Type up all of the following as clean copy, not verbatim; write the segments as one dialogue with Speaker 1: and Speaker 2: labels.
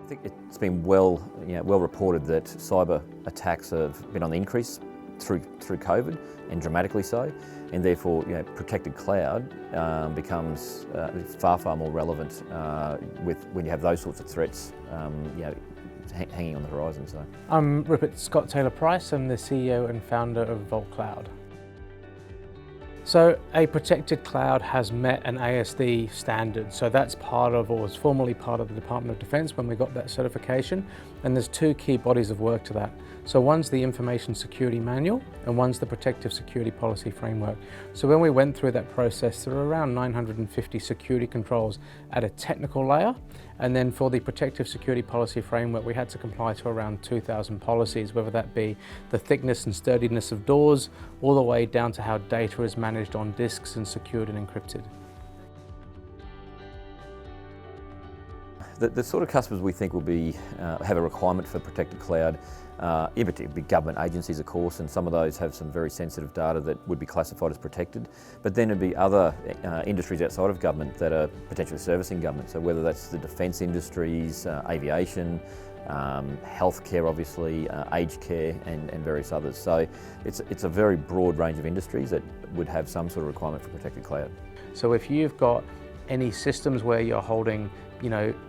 Speaker 1: I think it's been well reported that cyber attacks have been on the increase through COVID, and dramatically so, and therefore protected cloud becomes far more relevant when you have those sorts of threats hanging on the horizon. So
Speaker 2: I'm Rupert Scott Taylor Price. I'm the CEO and founder of Vault Cloud. So a protected cloud has met an ASD standard. So that's part of, or was formerly part of, the Department of Defense when we got that certification. And there's two key bodies of work to that. So one's the Information Security Manual and one's the Protective Security Policy Framework. So when we went through that process, there were around 950 security controls at a technical layer. And then for the Protective Security Policy Framework, we had to comply to around 2,000 policies, whether that be the thickness and sturdiness of doors, all the way down to how data is managed on disks and secured and encrypted.
Speaker 1: The sort of customers we think will have a requirement for protected cloud, in particular government agencies of course, and some of those have some very sensitive data that would be classified as protected. But then there'd be other industries outside of government that are potentially servicing government, so whether that's the defence industries, aviation, healthcare obviously, aged care and various others. So it's a very broad range of industries that would have some sort of requirement for protected cloud.
Speaker 2: So if you've got any systems where you're holding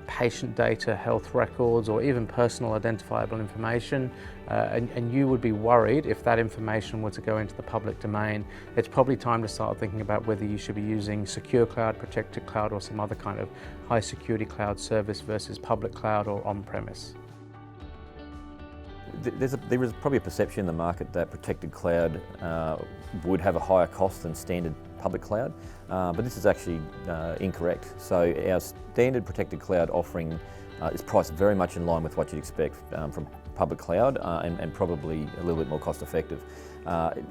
Speaker 2: patient data, health records, or even personal identifiable information, and you would be worried if that information were to go into the public domain, it's probably time to start thinking about whether you should be using secure cloud, protected cloud, or some other kind of high security cloud service versus public cloud or on-premise.
Speaker 1: There is probably a perception in the market that protected cloud would have a higher cost than standard public cloud, but this is actually incorrect. So our standard protected cloud offering is priced very much in line with what you'd expect from public cloud and probably a little bit more cost effective.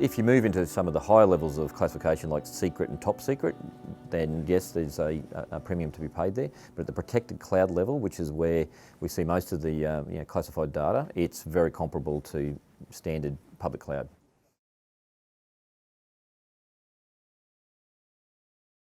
Speaker 1: If you move into some of the higher levels of classification like secret and top secret, then yes, there's a premium to be paid there. But at the protected cloud level, which is where we see most of the classified data, it's very comparable to standard public cloud.